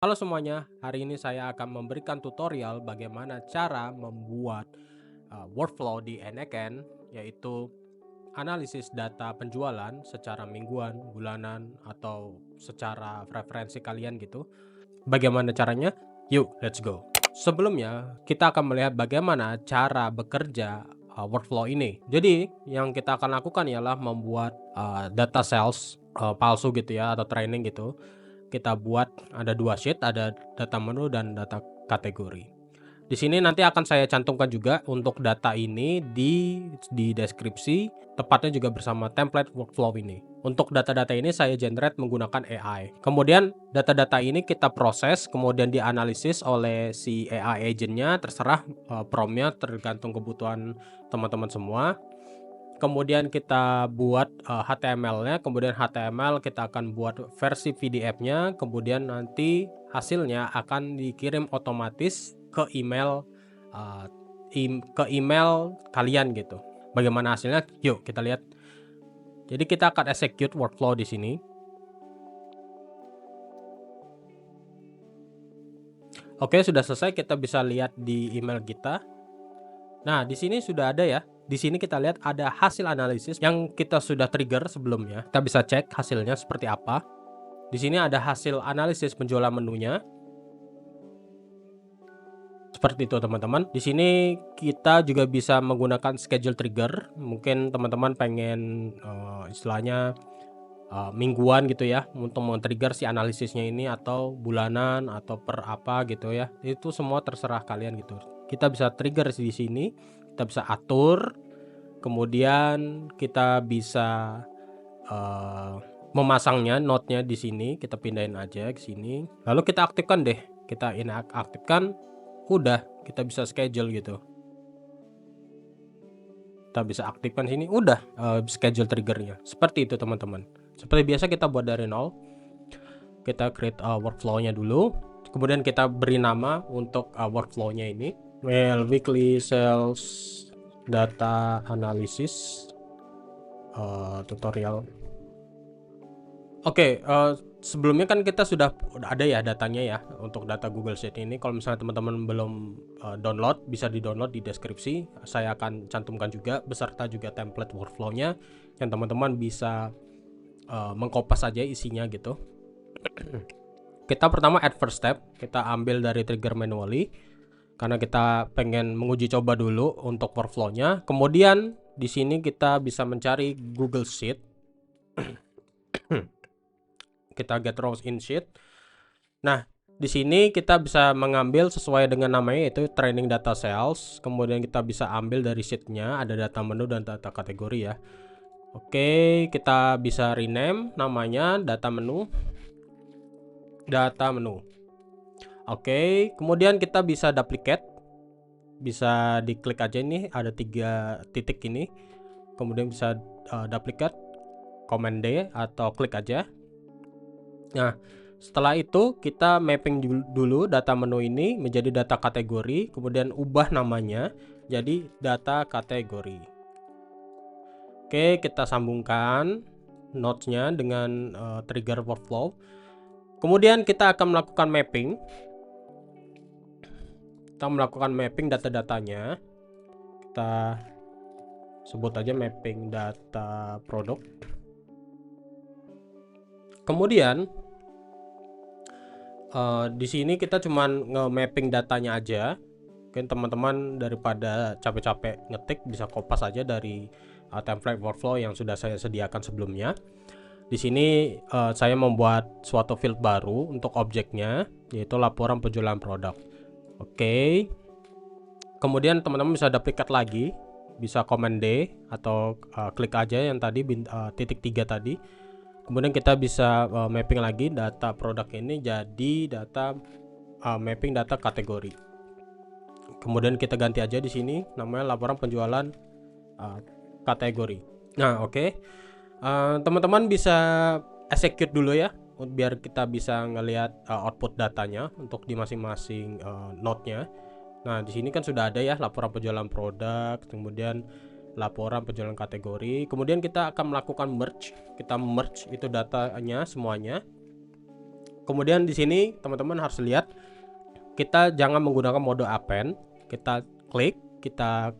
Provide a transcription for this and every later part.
Halo semuanya, hari ini saya akan memberikan tutorial bagaimana cara membuat workflow di Enaken, yaitu analisis data penjualan secara mingguan, bulanan, atau secara referensi kalian gitu. Bagaimana caranya? Yuk, let's go. Sebelumnya, kita akan melihat bagaimana cara bekerja workflow ini. Jadi, yang kita akan lakukan ialah membuat data sales palsu gitu ya, atau training gitu. Kita buat ada 2 sheet, ada data menu dan data kategori. Di sini nanti akan saya cantumkan juga untuk data ini di deskripsi, tepatnya juga bersama template workflow ini. Untuk data-data ini saya generate menggunakan AI. Kemudian data-data ini kita proses, kemudian dianalisis oleh si AI agent-nya, terserah prompt-nya tergantung kebutuhan teman-teman semua. Kemudian kita buat HTML-nya, kemudian HTML kita akan buat versi PDF-nya, kemudian nanti hasilnya akan dikirim otomatis ke email, eee, ke email kalian gitu. Bagaimana hasilnya? Yuk kita lihat. Jadi kita akan execute workflow di sini. Oke, sudah selesai, kita bisa lihat di email kita. Nah, di sini sudah ada ya. Di sini kita lihat ada hasil analisis yang kita sudah trigger sebelumnya. Kita bisa cek hasilnya seperti apa. Di sini ada hasil analisis penjualan menunya. Seperti itu teman-teman. Di sini kita juga bisa menggunakan schedule trigger. Mungkin teman-teman pengen istilahnya mingguan gitu ya untuk men-trigger si analisisnya ini, atau bulanan atau per apa gitu ya. Itu semua terserah kalian gitu. Kita bisa trigger di sini, kita bisa atur, kemudian kita bisa eh, memasangnya node-nya di sini, kita pindahin aja ke sini. Lalu kita aktifkan deh. Kita ini aktifkan, udah kita bisa schedule gitu. Kita bisa aktifkan sini, udah schedule triggernya. Seperti itu teman-teman. Seperti biasa kita buat dari nol. Kita create workflow-nya dulu. Kemudian kita beri nama untuk workflow-nya ini. Well, weekly sales data analysis tutorial. Oke, sebelumnya kan kita sudah ada ya datanya ya untuk data Google Sheet ini. Kalau misalnya teman-teman belum download, bisa di-download di deskripsi. Saya akan cantumkan juga beserta juga template workflow-nya yang teman-teman bisa mengkopas saja isinya gitu. Kita pertama add first step, kita ambil dari trigger manually karena kita pengen menguji coba dulu untuk workflow-nya. Kemudian di sini kita bisa mencari Google Sheet. Kita get rows in sheet. Nah, di sini kita bisa mengambil sesuai dengan namanya, yaitu training data sales. Kemudian kita bisa ambil dari sheetnya, ada data menu dan data kategori ya. Oke, kita bisa rename namanya data menu. Oke, kemudian kita bisa duplicate. Bisa diklik aja, ini ada 3 titik ini. Kemudian bisa duplicate, Command D atau klik aja. Nah, setelah itu kita mapping dulu data menu ini menjadi data kategori, kemudian ubah namanya jadi data kategori. Oke, kita sambungkan nodes-nya dengan trigger workflow. Kemudian kita akan melakukan mapping. Kita melakukan mapping data-datanya. Kita sebut aja mapping data produk. Kemudian di sini kita cuman nge-mapping datanya aja. Mungkin teman-teman daripada capek-capek ngetik bisa kopas aja dari template workflow yang sudah saya sediakan sebelumnya. Di sini saya membuat suatu field baru untuk objeknya, yaitu laporan penjualan produk. Oke. Kemudian teman-teman bisa duplicate lagi, bisa Command D atau klik aja yang tadi titik 3 tadi. Kemudian kita bisa mapping lagi data produk ini jadi data mapping data kategori. Kemudian kita ganti aja di sini namanya laporan penjualan kategori. Nah, oke. Teman-teman bisa execute dulu ya biar kita bisa ngelihat output datanya untuk di masing-masing node-nya. Nah, di sini kan sudah ada ya laporan penjualan produk, kemudian laporan penjualan kategori. Kemudian kita akan melakukan merge. Kita merge itu datanya semuanya. Kemudian di sini teman-teman harus lihat, kita jangan menggunakan mode append. Kita klik, kita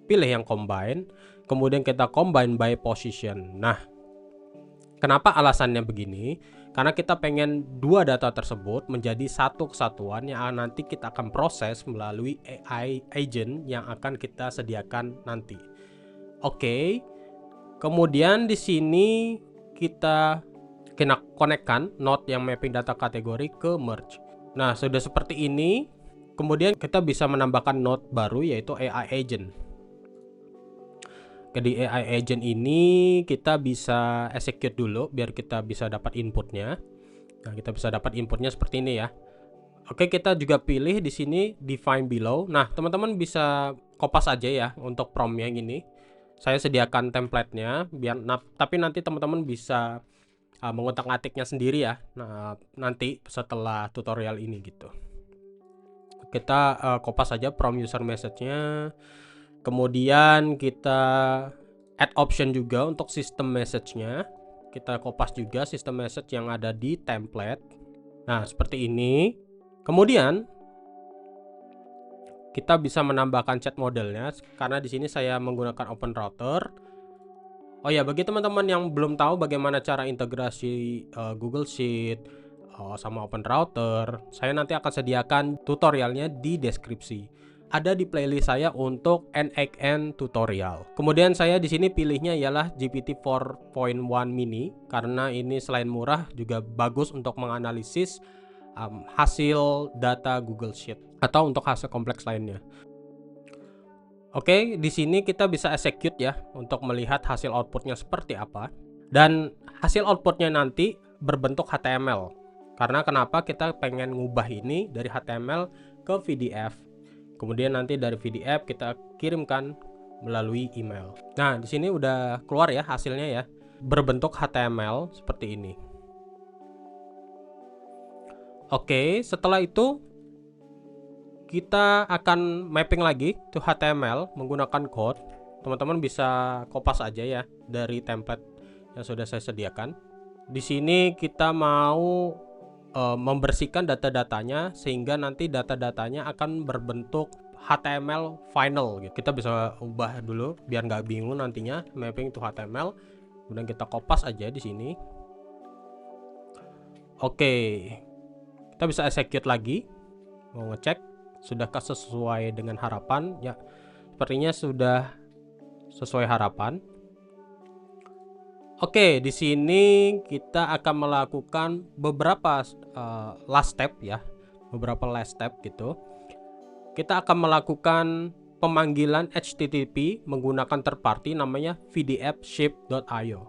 pilih yang combine, kemudian kita combine by position. Nah, kenapa alasannya begini? Karena kita pengen dua data tersebut menjadi satu kesatuan yang nanti kita akan proses melalui AI agent yang akan kita sediakan nanti. Oke. Kemudian di sini kita konekkan node yang mapping data kategori ke merge. Nah, sudah seperti ini. Kemudian kita bisa menambahkan node baru yaitu AI agent. Di AI agent ini kita bisa execute dulu biar kita bisa dapat inputnya. Nah, kita bisa dapat inputnya seperti ini ya. Oke, kita juga pilih di sini define below. Nah, teman-teman bisa kopas aja ya untuk prompt yang ini. Saya sediakan template-nya biar tapi nanti teman-teman bisa mengutak-atiknya sendiri ya. Nah, nanti setelah tutorial ini gitu. Kita kopas aja prompt user message-nya. Kemudian kita add option juga untuk system message-nya. Kita kopas juga system message yang ada di template. Nah, seperti ini. Kemudian kita bisa menambahkan chat modelnya karena di sini saya menggunakan open router. Oh ya, bagi teman-teman yang belum tahu bagaimana cara integrasi Google Sheet sama open router, saya nanti akan sediakan tutorialnya di deskripsi. Ada di playlist saya untuk NXN tutorial. Kemudian saya di sini pilihnya ialah GPT 4.1 mini karena ini selain murah juga bagus untuk menganalisis hasil data Google Sheet atau untuk hasil kompleks lainnya. Oke, di sini kita bisa execute ya untuk melihat hasil outputnya seperti apa. Dan hasil outputnya nanti berbentuk HTML. Karena kenapa kita pengen ngubah ini dari HTML ke PDF. Kemudian nanti dari PDF kita kirimkan melalui email. Nah, di sini udah keluar ya hasilnya ya. Berbentuk HTML seperti ini. Oke, setelah itu kita akan mapping lagi to HTML menggunakan code. Teman-teman bisa kopas aja ya dari template yang sudah saya sediakan. Di sini kita mau membersihkan data-datanya sehingga nanti data-datanya akan berbentuk HTML final gitu. Kita bisa ubah dulu biar nggak bingung nantinya mapping to HTML. Kemudian kita kopas aja di sini. Oke, kita bisa execute lagi. Mau ngecek sudahkah sesuai dengan harapan? Ya, sepertinya sudah sesuai harapan. Oke, di sini kita akan melakukan beberapa last step ya, beberapa last step gitu. Kita akan melakukan pemanggilan HTTP menggunakan third party namanya vdfship.io.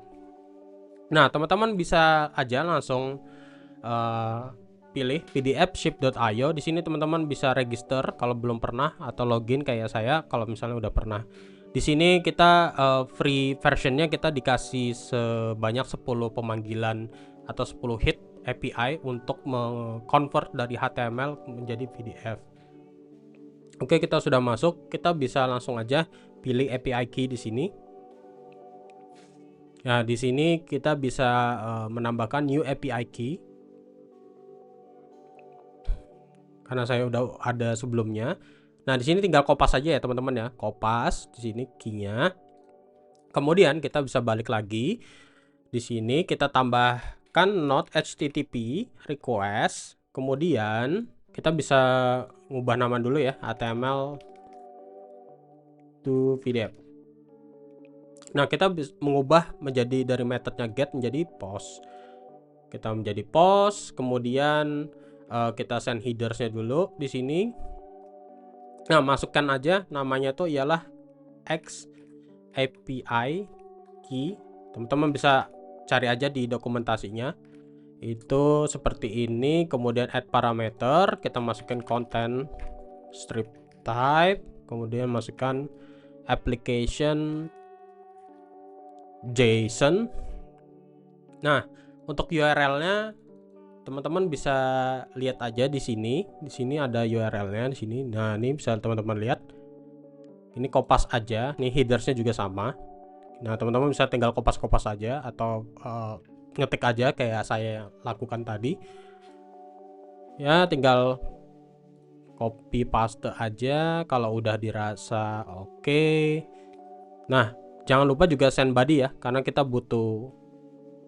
Nah, teman-teman bisa aja langsung pilih vdfship.io. Di sini teman-teman bisa register kalau belum pernah atau login kayak saya kalau misalnya udah pernah. Di sini kita free versionnya kita dikasih sebanyak 10 pemanggilan atau 10 hit API untuk convert dari HTML menjadi PDF. Oke, kita sudah masuk, kita bisa langsung aja pilih API key di sini. Nah, di sini kita bisa menambahkan new API key. Karena saya udah ada sebelumnya. Nah, di sini tinggal kopas aja ya teman-teman ya. Kopas di sini key-nya. Kemudian kita bisa balik lagi. Di sini kita tambahkan node HTTP request. Kemudian kita bisa ngubah nama dulu ya, HTML to PDF. Nah, kita bisa mengubah menjadi dari metodenya get menjadi post. Kita menjadi post, kemudian kita send headersnya dulu di sini. Nah, masukkan aja namanya tuh ialah X API key. Teman-teman bisa cari aja di dokumentasinya. Itu seperti ini. Kemudian add parameter, kita masukkan content strip type, kemudian masukkan application JSON. Nah, untuk URL-nya teman-teman bisa lihat aja di sini. Di sini ada URL-nya di sini. Nah, ini bisa teman-teman lihat. Ini kopas aja. Nih headersnya juga sama. Nah, teman-teman bisa tinggal kopas-kopas aja atau ngetik aja kayak saya lakukan tadi. Ya tinggal copy paste aja kalau udah dirasa oke. Nah, jangan lupa juga send body ya, karena kita butuh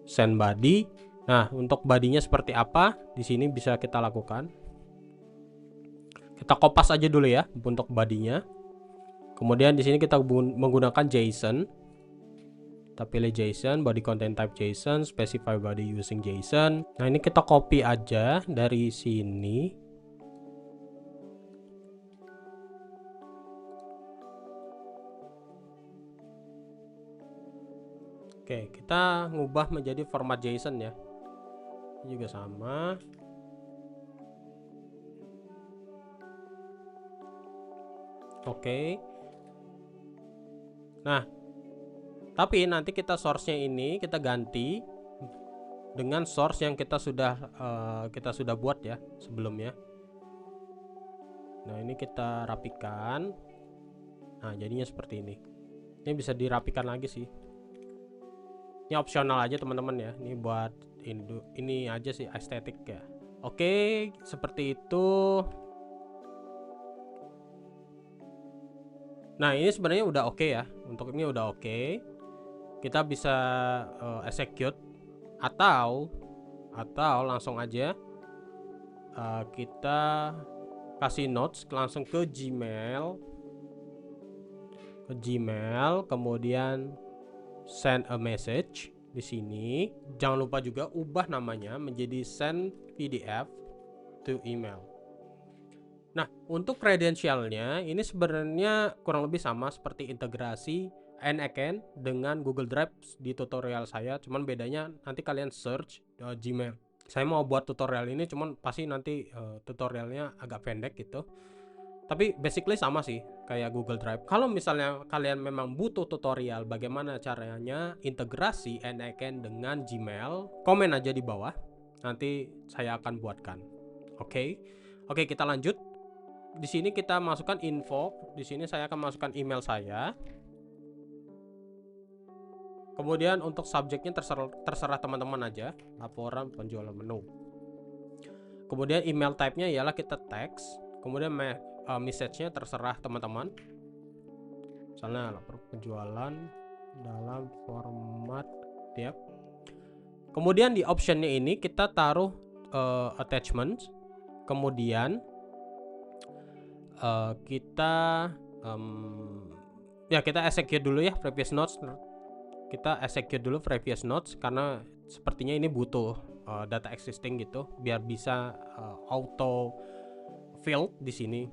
send body. Nah, untuk bodinya seperti apa di sini bisa kita lakukan. Kita kopas aja dulu ya untuk bodinya. Kemudian di sini kita menggunakan JSON. Kita pilih JSON, body content type JSON, specify body using JSON. Nah, ini kita copy aja dari sini. Oke, kita ngubah menjadi format JSON ya. Ini juga sama. Oke. Nah, tapi nanti kita source-nya ini kita ganti dengan source yang kita sudah buat ya sebelumnya. Nah, ini kita rapikan. Nah, jadinya seperti ini. Ini bisa dirapikan lagi sih. Ini opsional aja teman-teman ya. Ini buat ini aja sih estetik ya. Oke, seperti itu. Nah, ini sebenarnya udah oke ya. Untuk ini udah oke. Kita bisa execute atau langsung aja kita kasih notes langsung ke Gmail, kemudian send a message di sini. Jangan lupa juga ubah namanya menjadi send PDF to email. Nah, untuk kredensialnya ini sebenarnya kurang lebih sama seperti integrasi n-account dengan Google Drive di tutorial saya, cuman bedanya nanti kalian search Gmail. Saya mau buat tutorial ini cuman pasti nanti tutorialnya agak pendek gitu. Tapi basically sama sih kayak Google Drive. Kalau misalnya kalian memang butuh tutorial bagaimana caranya integrasi n-account dengan Gmail, komen aja di bawah. Nanti saya akan buatkan. Oke, kita lanjut. Di sini kita masukkan info. Di sini saya akan masukkan email saya. Kemudian untuk subjeknya terserah teman-teman aja, laporan penjualan menu. Kemudian email type-nya ialah kita teks. Kemudian message-nya terserah teman-teman. Misalnya laporan penjualan dalam format tiap. Kemudian di optionnya ini kita taruh attachment. Kemudian kita execute dulu ya previous notes. Kita execute dulu previous notes karena sepertinya ini butuh data existing gitu biar bisa auto fill di sini.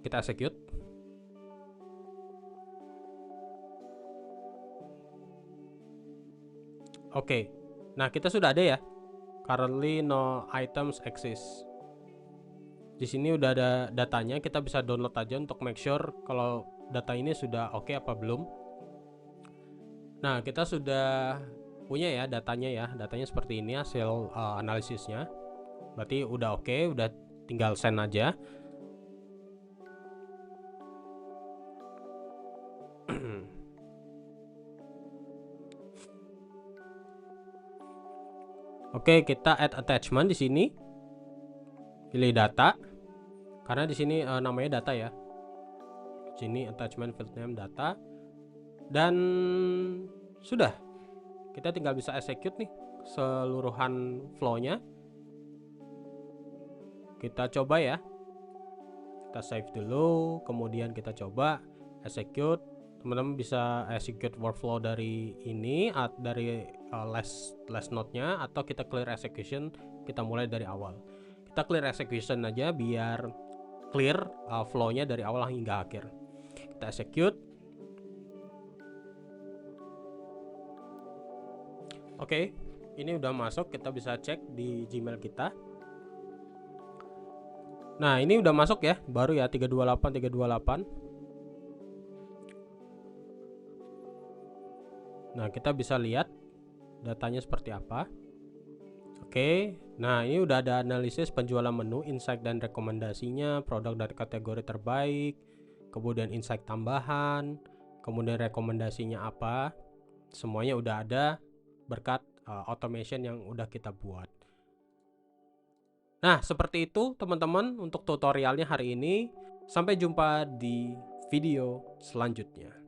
Kita execute. Oke. Nah, kita sudah ada ya. Currently no items exist. Di sini udah ada datanya, kita bisa download aja untuk make sure kalau data ini sudah oke apa belum. Nah, kita sudah punya ya datanya ya. Datanya seperti ini hasil analisisnya. Berarti udah oke, udah tinggal send aja. Oke, kita add attachment di sini. Pilih data. Karena di sini namanya data ya. Sini attachment field name data. Dan sudah. Kita tinggal bisa execute nih keseluruhan flow-nya. Kita coba ya. Kita save dulu, kemudian kita coba execute. Teman-teman bisa execute workflow dari ini dari last node-nya, atau kita clear execution, kita mulai dari awal. Kita clear execution aja biar clear flow-nya dari awal hingga akhir. Kita execute. Oke, ini udah masuk, kita bisa cek di Gmail kita. Nah, ini udah masuk ya, baru ya 328. Nah, kita bisa lihat datanya seperti apa. Oke, nah ini udah ada analisis penjualan menu, insight dan rekomendasinya, produk dari kategori terbaik, kemudian insight tambahan, kemudian rekomendasinya apa. Semuanya udah ada berkat automation yang udah kita buat. Nah, seperti itu teman-teman untuk tutorialnya hari ini. Sampai jumpa di video selanjutnya.